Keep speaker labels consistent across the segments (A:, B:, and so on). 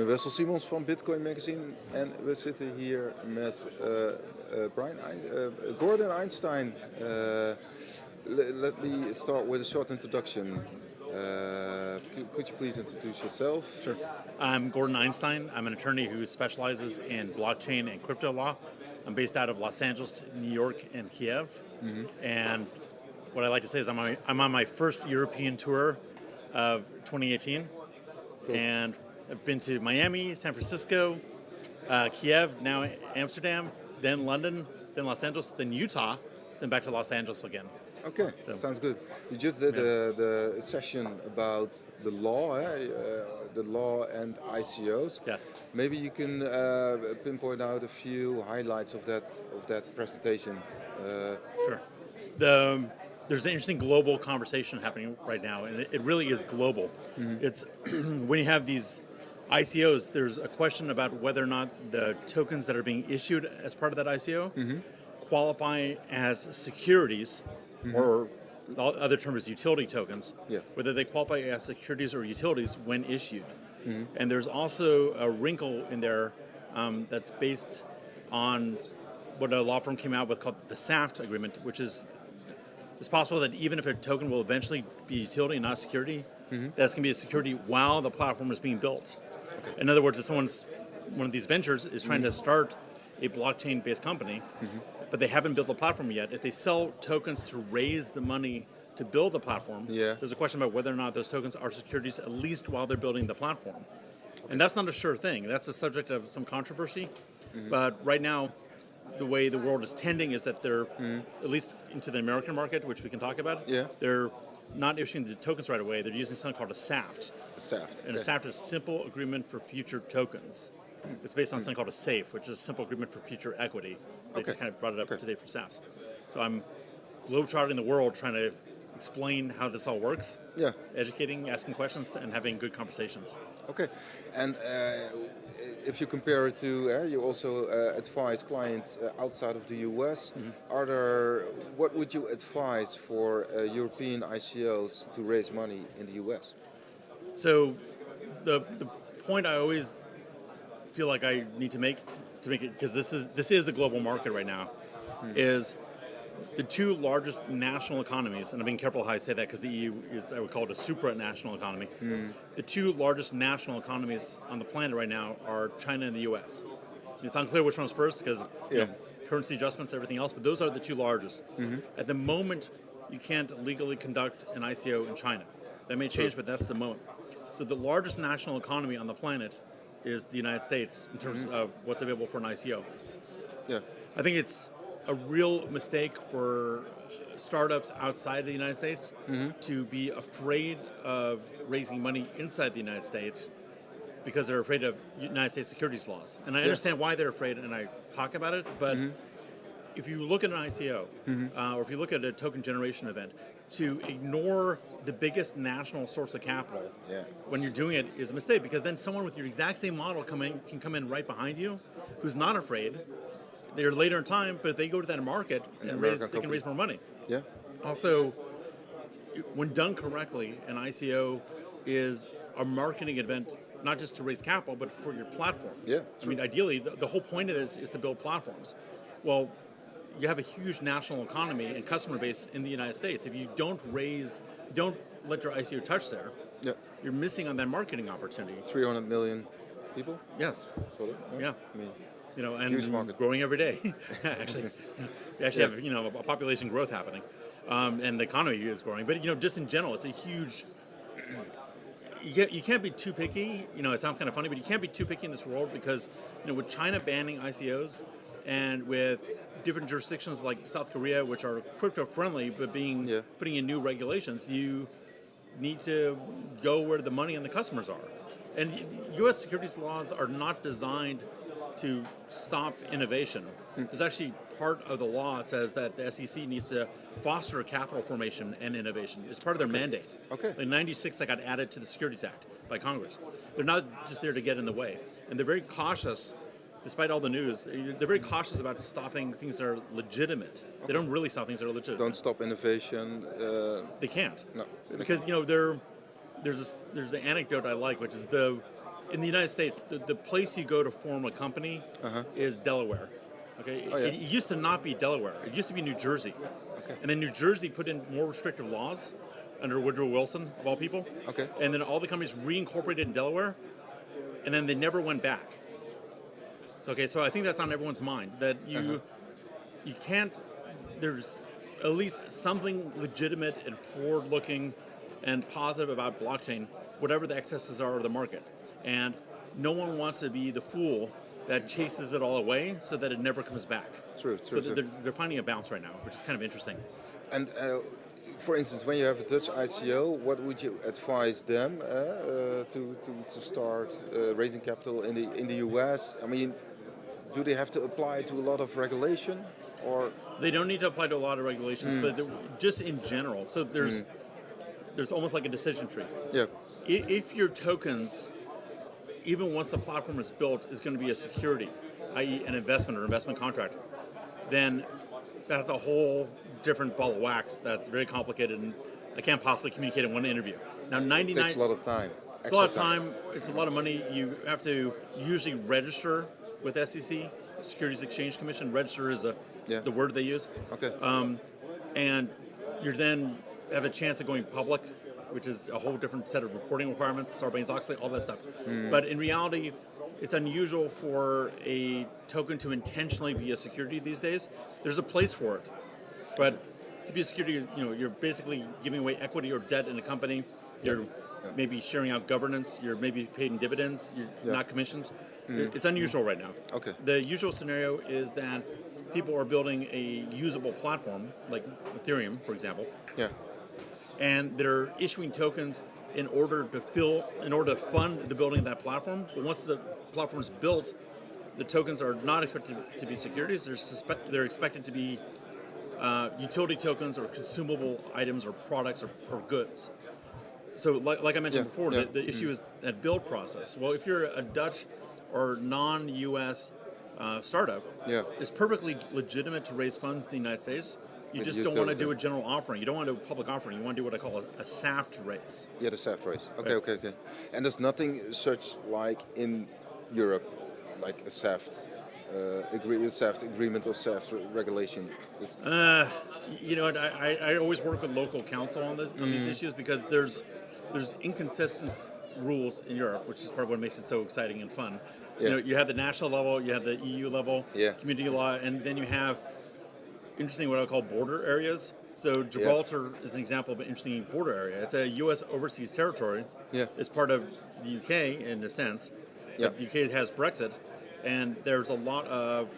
A: ben Wessel Simons van Bitcoin Magazine en we zitten hier met Gordon Einstein. Let me start with a short introduction. Could you please introduce yourself?
B: Sure. I'm Gordon Einstein. I'm an attorney who specializes in blockchain and crypto law. I'm based out of Los Angeles, New York, and Kiev. Mm-hmm. And what I like to say is I'm on my first European tour of 2018. Cool. And I've been to Miami, San Francisco, Kiev, now Amsterdam, then London, then Los Angeles, then Utah, then back to Los Angeles again.
A: Okay, so, sounds good. You just did the session about the law, the law and ICOs.
B: Yes.
A: Maybe you can pinpoint out a few highlights of that presentation.
B: Sure. There's an interesting global conversation happening right now, and it really is global. Mm-hmm. It's when you have these ICOs, there's a question about whether or not the tokens that are being issued as part of that ICO qualify as securities. Mm-hmm. Or other term is utility tokens, whether they qualify as securities or utilities when issued. Mm-hmm. And there's also a wrinkle in there that's based on what a law firm came out with called the SAFT agreement, which is it's possible that even if a token will eventually be a utility and not a security, that's going to be a security while the platform is being built. Okay. In other words, if one of these ventures is trying to start a blockchain-based company, but they haven't built the platform yet. If they sell tokens to raise the money to build the platform, there's a question about whether or not those tokens are securities, at least while they're building the platform. Okay. And that's not a sure thing. That's the subject of some controversy. But right now, the way the world is tending is that they're, at least into the American market, which we can talk about, they're not issuing the tokens right away. They're using something called a SAFT.
A: A SAFT.
B: And a SAFT is Simple Agreement for Future Tokens. It's based on something called a SAFE, which is a simple agreement for future equity. They just kind of brought it up today for SAFs. So I'm globetrotting the world trying to explain how this all works, educating, asking questions, and having good conversations.
A: Okay. And if you compare it to, you also advise clients outside of the US. What would you advise for European ICOs to raise money in the US?
B: So the point I always feel like I need to make it, because this is a global market right now, is the two largest national economies, and I'm being careful how I say that because the EU is, I would call it a supranational economy. The two largest national economies on the planet right now are China and the US. It's unclear which one's first because currency adjustments, everything else, but those are the two largest. At the moment, you can't legally conduct an ICO in China. That may change, but that's the moment. So the largest national economy on the planet is the United States in terms of what's available for an ICO.
A: Yeah,
B: I think it's a real mistake for startups outside the United States to be afraid of raising money inside the United States because they're afraid of United States securities laws. And I understand why they're afraid, and I talk about it, but if you look at an ICO, or if you look at a token generation event, to ignore the biggest national source of capital when you're doing it is a mistake, because then someone with your exact same model can come in right behind you who's not afraid. They're later in time, but if they go to that market, they can raise more money. Yeah. Also, when done correctly, an ICO is a marketing event, not just to raise capital, but for your platform. Yeah. I mean, ideally, the whole point of this is to build platforms. Well, you have a huge national economy and customer base in the United States. If you don't let your ICO touch there, you're missing on that marketing opportunity.
A: 300 million people?
B: Yes.
A: Yeah. I mean,
B: and growing every day. Actually, we actually have a population growth happening, and the economy is growing. But just in general, it's a huge. You can't be too picky. It sounds kind of funny, but you can't be too picky in this world because with China banning ICOs, and with different jurisdictions like South Korea, which are crypto friendly, but putting in new regulations, you need to go where the money and the customers are. And U.S. securities laws are not designed to stop innovation. There's actually part of the law that says that the SEC needs to foster capital formation and innovation. It's part of their mandate. Okay. In '96, that got added to the Securities Act by Congress. They're not just there to get in the way. And they're very cautious, despite all the news, they're very cautious about stopping things that are legitimate. Okay. They don't really stop things that are legitimate.
A: Don't stop innovation.
B: They can't.
A: No.
B: Because, there's an anecdote I like, which is in the United States, the place you go to form a company is Delaware. Okay,
A: Oh, yeah.
B: it used to not be Delaware. It used to be New Jersey, and then New Jersey put in more restrictive laws under Woodrow Wilson, of all people.
A: Okay.
B: And then all the companies reincorporated in Delaware, and then they never went back. Okay, so I think that's on everyone's mind that you can't. There's at least something legitimate and forward-looking and positive about blockchain, whatever the excesses are of the market, and no one wants to be the fool that chases it all away so that it never comes back.
A: True.
B: So they're finding a bounce right now, which is kind of interesting.
A: And for instance, when you have a Dutch ICO, what would you advise them to start raising capital in the US? I mean, do they have to apply to a lot of regulation, or
B: They don't need to apply to a lot of regulations, but just in general. So there's almost like a decision tree.
A: yeah?
B: If your tokens, even once the platform is built, is going to be a security, i.e. an investment or investment contract, then that's a whole different ball of wax that's very complicated and I can't possibly communicate in one interview. Now, 99...
A: Takes a lot of time.
B: It's a lot of time. It's a lot of money. You have to usually register with SEC, Securities Exchange Commission. Register is the word they use.
A: Okay.
B: And you then have a chance of going public, which is a whole different set of reporting requirements, Sarbanes-Oxley, all that stuff. But in reality, it's unusual for a token to intentionally be a security these days. There's a place for it, but to be a security, you're basically giving away equity or debt in a company. You're maybe sharing out governance. You're maybe paid in dividends. You're not commissions. It's unusual right now.
A: Okay.
B: The usual scenario is that people are building a usable platform, like Ethereum, for example.
A: Yeah.
B: And they're issuing tokens in order to fund the building of that platform. But once the platform is built, the tokens are not expected to be securities. They're expected to be utility tokens or consumable items or products or goods. So like I mentioned before, the issue is that build process. Well, if you're a Dutch or non-US startup, it's perfectly legitimate to raise funds in the United States. You just don't want to do a general offering. You don't want to do a public offering. You want to do what I call a SAFT raise.
A: Yeah, the SAFT raise. Okay,
B: Right.
A: okay. And there's nothing such like in Europe, like a SAFT SAFT agreement or SAFT regulation.
B: You know, I always work with local counsel on these issues because there's inconsistent rules in Europe, which is part of what makes it so exciting and fun.
A: Yeah.
B: You have the national level, you have the EU level,
A: Yeah.
B: community law, and then you have interesting what I would call border areas. So Gibraltar is an example of an interesting border area. It's a U.S. overseas territory.
A: Yeah.
B: It's part of the UK in a sense.
A: Yeah.
B: The UK has Brexit, and there's a lot of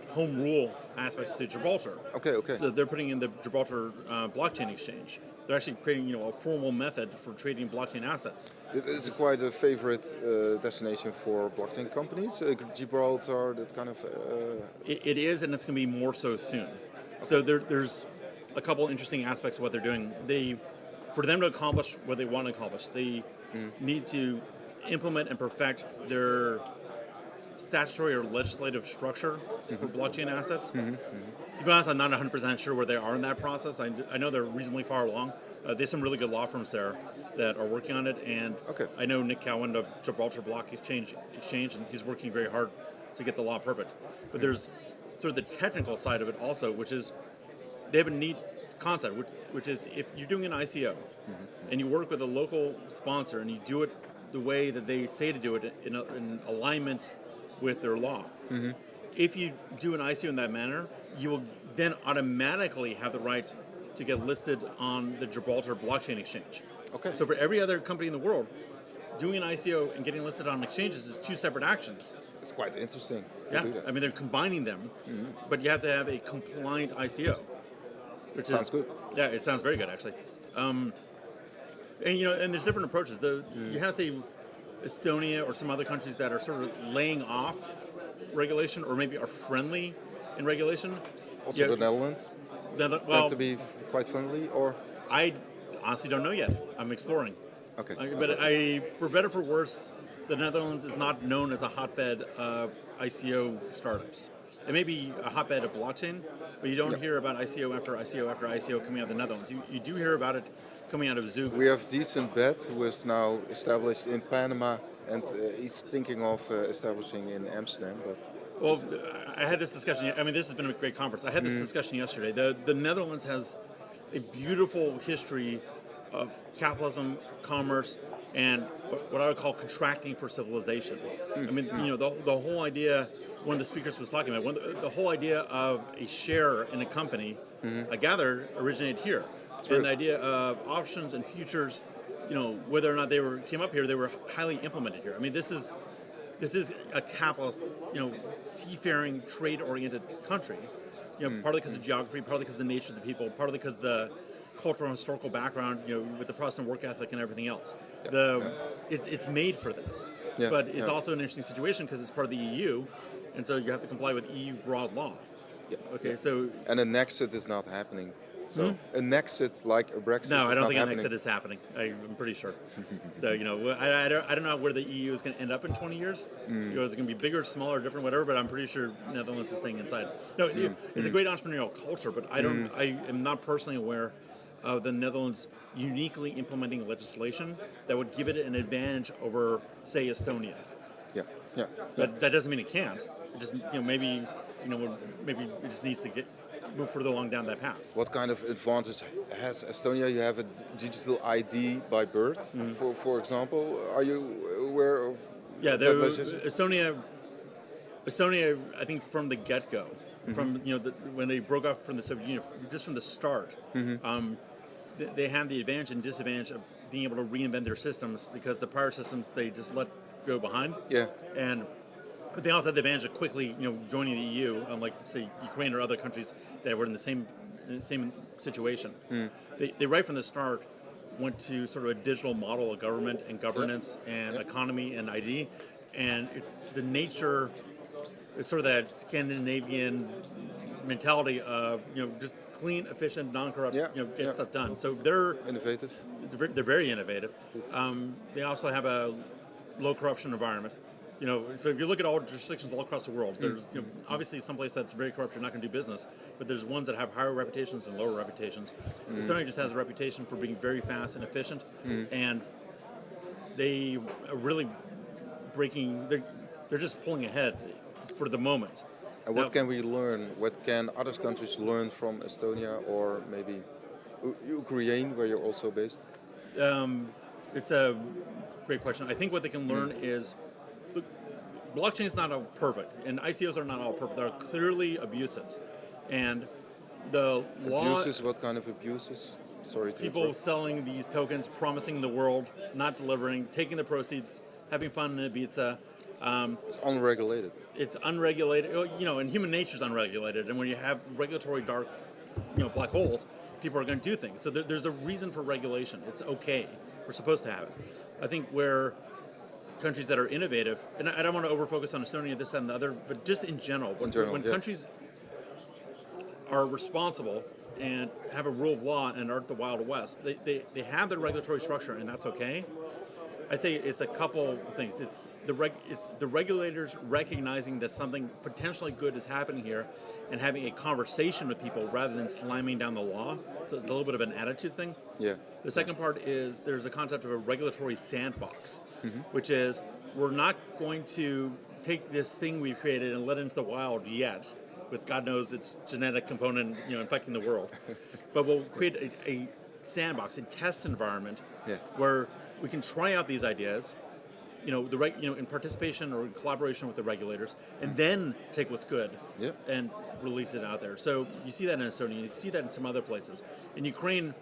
B: home rule aspects to Gibraltar.
A: Okay.
B: So they're putting in the Gibraltar blockchain exchange. They're actually creating a formal method for trading blockchain assets.
A: It's quite a favorite destination for blockchain companies. Gibraltar, that kind of.
B: It is, and it's going to be more so soon. So there's a couple interesting aspects of what they're doing. For them to accomplish what they want to accomplish, they need to implement and perfect their statutory or legislative structure for blockchain assets. To be honest, I'm not 100% sure where they are in that process. I know they're reasonably far along. There's some really good law firms there that are working on it, and I know Nick Cowan of Gibraltar Block Exchange, and he's working very hard to get the law perfect. But there's sort of the technical side of it also, which is they have a neat concept, which is if you're doing an ICO and you work with a local sponsor and you do it the way that they say to do it in alignment with their law. If you do an ICO in that manner, you will then automatically have the right to get listed on the Gibraltar blockchain exchange.
A: Okay.
B: So for every other company in the world, doing an ICO and getting listed on exchanges is two separate actions.
A: It's quite interesting to do that.
B: I mean, they're combining them, but you have to have a compliant ICO. Which
A: Sounds good.
B: Yeah, it sounds very good, actually. And there's different approaches. You have, say, Estonia or some other countries that are sort of laying off regulation or maybe are friendly in regulation.
A: Also, the Netherlands tend to be quite friendly, or
B: I honestly don't know yet. I'm exploring.
A: Okay.
B: But for better or for worse, the Netherlands is not known as a hotbed of ICO startups. It may be a hotbed of blockchain, but you don't hear about ICO after ICO after ICO coming out of the Netherlands. You do hear about it coming out of Zug.
A: We have decent bet who is now established in Panama and he's thinking of establishing in Amsterdam. But
B: Well, I had this discussion. I mean, this has been a great conference. I had this discussion yesterday. The Netherlands has a beautiful history of capitalism, commerce, and what I would call contracting for civilization. I mean, the whole idea. One of the speakers was talking about the whole idea of a share in a company. I gather originated here, and the idea of options and futures. Whether or not they came up here, they were highly implemented here. I mean, this is a capitalist, seafaring, trade-oriented country. Partly because of geography, partly because of the nature of the people, partly because of the cultural and historical background, with the Protestant work ethic and everything else. It's made for this, but it's also an interesting situation because it's part of the EU, and so you have to comply with EU broad law. Okay, so
A: and an exit is not happening. So an exit like a Brexit.
B: No, I don't think
A: happening.
B: an exit is happening. I'm pretty sure. So I don't know where the EU is going to end up in 20 years. Is it going to be bigger, smaller, different, whatever? But I'm pretty sure Netherlands is staying inside. No, it's a great entrepreneurial culture, but I am not personally aware of the Netherlands uniquely implementing legislation that would give it an advantage over, say, Estonia. But that doesn't mean it can't. It just maybe it just needs to move further along down that path.
A: What kind of advantage has Estonia? You have a digital ID by birth, for example. Are you aware of?
B: Yeah, Estonia. I think from the get-go, from when they broke off from the Soviet Union, just from the start, they had the advantage and disadvantage of being able to reinvent their systems because the prior systems they just let go behind. But they also had the advantage of quickly, joining the EU, unlike say Ukraine or other countries that were in the same situation. They right from the start went to sort of a digital model of government and governance and economy and ID, and it's the nature. It's sort of that Scandinavian mentality of just clean, efficient, non-corrupt, get stuff done. So they're
A: innovative.
B: They're very innovative. They also have a low corruption environment. So if you look at all jurisdictions all across the world, there's obviously some place that's very corrupt, you're not going to do business, but there's ones that have higher reputations and lower reputations. Estonia just has a reputation for being very fast and efficient, and they are really they're just pulling ahead for the moment.
A: And what can we learn? What can other countries learn from Estonia or maybe Ukraine, where you're also based?
B: It's a great question. I think what they can learn is, look, blockchain is not all perfect, and ICOs are not all perfect. There are clearly abuses, and the law.
A: Abuses? What kind of abuses? Sorry to
B: people
A: interrupt.
B: selling these tokens, promising the world, not delivering, taking the proceeds, having fun in Ibiza.
A: It's unregulated.
B: It's unregulated, and human nature is unregulated. And when you have regulatory dark, black holes, people are going to do things. So there's a reason for regulation. It's okay. We're supposed to have it. I think where countries that are innovative, and I don't want to overfocus on Estonia, this, that, and the other, but just in general, when countries are responsible and have a rule of law and aren't the Wild West, they have their regulatory structure, and that's okay. I'd say it's a couple of things. It's the regulators recognizing that something potentially good is happening here and having a conversation with people rather than slamming down the law. So it's a little bit of an attitude thing.
A: Yeah.
B: The second part is there's a concept of a regulatory sandbox, which is we're not going to take this thing we've created and let it into the wild yet, with God knows its genetic component, infecting the world. But we'll create a sandbox, a test environment where we can try out these ideas, in participation or in collaboration with the regulators, and then take what's good and release it out there. So you see that in Estonia, you see that in some other places. In Ukraine,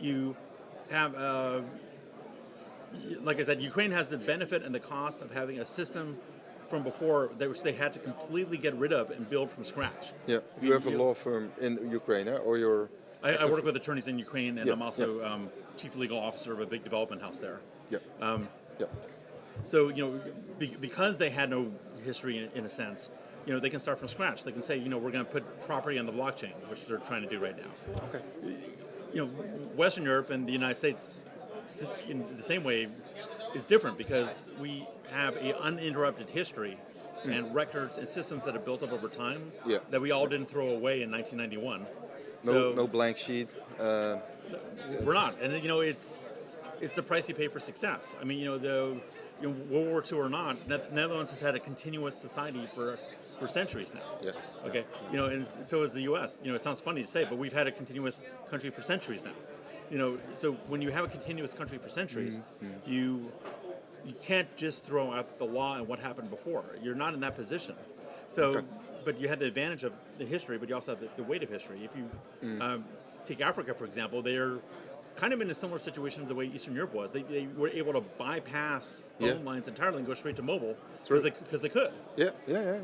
B: you have, like I said, Ukraine has the benefit and the cost of having a system from before which they had to completely get rid of and build from scratch.
A: Yeah, you have a law firm in Ukraine, or you're...
B: I work with attorneys in Ukraine, and I'm also chief legal officer of a big development house there. So, because they had no history in a sense, they can start from scratch. They can say, we're going to put property on the blockchain, which they're trying to do right now.
A: Okay.
B: Western Europe and the United States, in the same way, is different because we have an uninterrupted history and records and systems that are built up over time that we all didn't throw away in 1991.
A: No blank sheet.
B: We're not, and it's the price you pay for success. I mean, World War II or not, Netherlands has had a continuous society for centuries now.
A: Yeah.
B: Okay. And so is the U.S. It sounds funny to say, but we've had a continuous country for centuries now. So when you have a continuous country for centuries, you can't just throw out the law and what happened before. You're not in that position. So, but you had the advantage of the history, but you also have the weight of history. If you take Africa, for example, they're kind of in a similar situation to the way Eastern Europe was. They were able to bypass phone lines entirely and go straight to mobile because they could.
A: Yeah.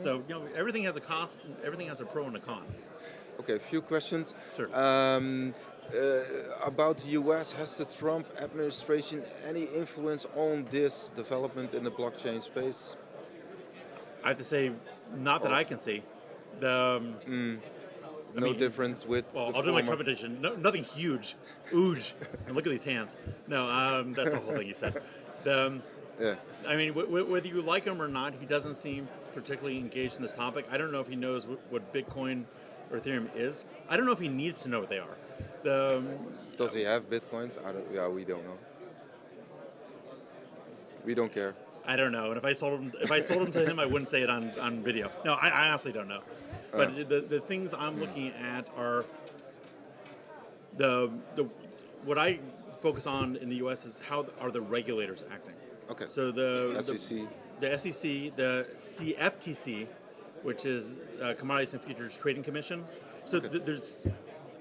B: So everything has a cost. Everything has a pro and a con.
A: Okay, a few questions.
B: Sure.
A: About the US, has the Trump administration any influence on this development in the blockchain space?
B: I have to say, not that I can see. I mean,
A: Difference with.
B: Well,
A: the
B: I'll do my
A: former-
B: Trump edition. No, nothing huge. Ooge. And look at these hands. No, that's the whole thing he said.
A: Yeah.
B: I mean, whether you like him or not, he doesn't seem particularly engaged in this topic. I don't know if he knows what Bitcoin or Ethereum is. I don't know if he needs to know what they are.
A: Does he have bitcoins? We don't know. We don't care.
B: I don't know. And if I sold them to him, I wouldn't say it on video. No, I honestly don't know. But the things I'm looking at are what I focus on in the U.S. is how are the regulators acting.
A: Okay.
B: So the
A: SEC.
B: the SEC, the CFTC, which is Commodities and Futures Trading Commission. So there's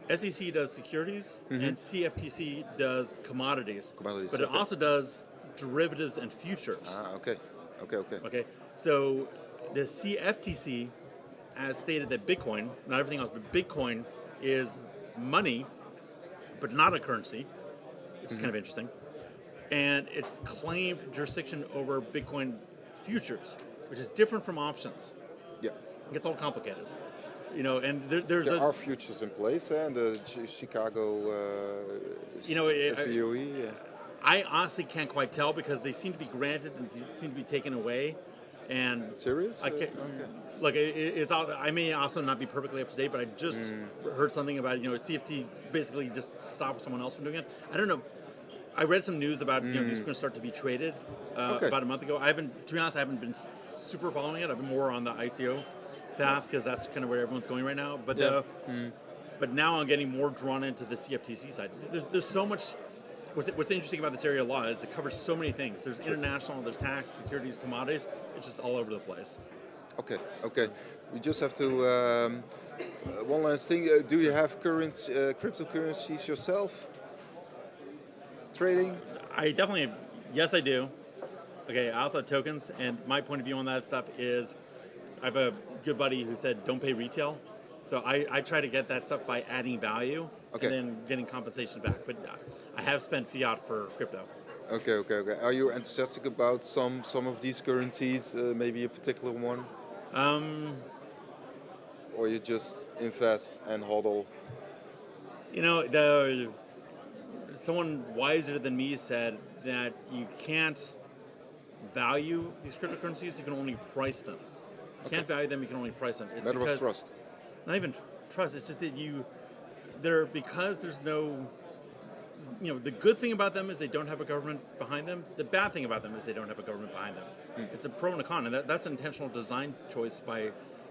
B: SEC does securities and CFTC does commodities. But it also does derivatives and futures.
A: Okay.
B: Okay. So the CFTC has stated that Bitcoin, not everything else, but Bitcoin is money, but not a currency, which is kind of interesting. And it's claimed jurisdiction over Bitcoin futures, which is different from options.
A: Yeah.
B: It gets all complicated. And there
A: are futures in place, and the Chicago SBOE. Yeah.
B: I honestly can't quite tell because they seem to be granted and seem to be taken away. And
A: Serious?
B: I can't. Look, it's. I may also not be perfectly up to date, but I just heard something about CFT basically just stopped someone else from doing it. I don't know. I read some news about these are going to start to be traded about a month ago. To be honest, I haven't been super following it. I've been more on the ICO path because that's kind of where everyone's going right now. But but now I'm getting more drawn into the CFTC side. There's so much. What's interesting about this area of law is it covers so many things. There's international, there's tax, securities, commodities. It's just all over the place.
A: Okay. We just have to. One last thing. Do you have cryptocurrencies yourself? Trading?
B: I definitely. Yes, I do. Okay. I also have tokens, and my point of view on that stuff is, I have a good buddy who said don't pay retail. So I try to get that stuff by adding value and then getting compensation back. But I have spent fiat for crypto.
A: Okay. Are you enthusiastic about some of these currencies? Maybe a particular one? Or you just invest and hodl?
B: Someone wiser than me said that you can't value these cryptocurrencies. You can only price them. You can't value them. You can only price them. It's
A: matter of trust.
B: Not even trust. It's just that because there's no. The good thing about them is they don't have a government behind them. The bad thing about them is they don't have a government behind them. It's a pro and a con, and that's an intentional design choice by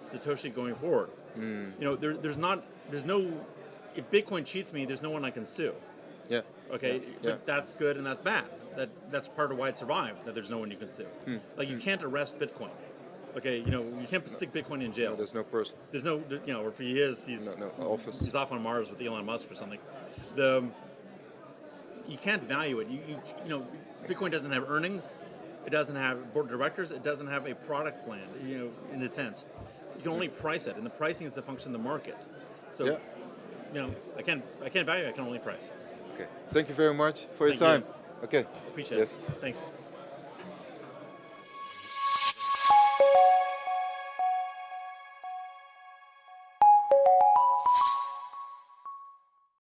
B: Satoshi going forward. There's no. If Bitcoin cheats me, there's no one I can sue.
A: Yeah.
B: Okay.
A: Yeah.
B: But that's good and that's bad. That's part of why it survived. That there's no one you can sue. Like you can't arrest Bitcoin. Okay. You can't stick Bitcoin in jail.
A: No, there's no person.
B: There's no. Or if he is, he's
A: no office.
B: He's off on Mars with Elon Musk or something. You can't value it. Bitcoin doesn't have earnings. It doesn't have board of directors. It doesn't have a product plan. In a sense, you can only price it, and the pricing is the function of the market. So, I can't value. I can only price.
A: Okay. Thank you very much for your time. Okay.
B: Appreciate it. Thanks.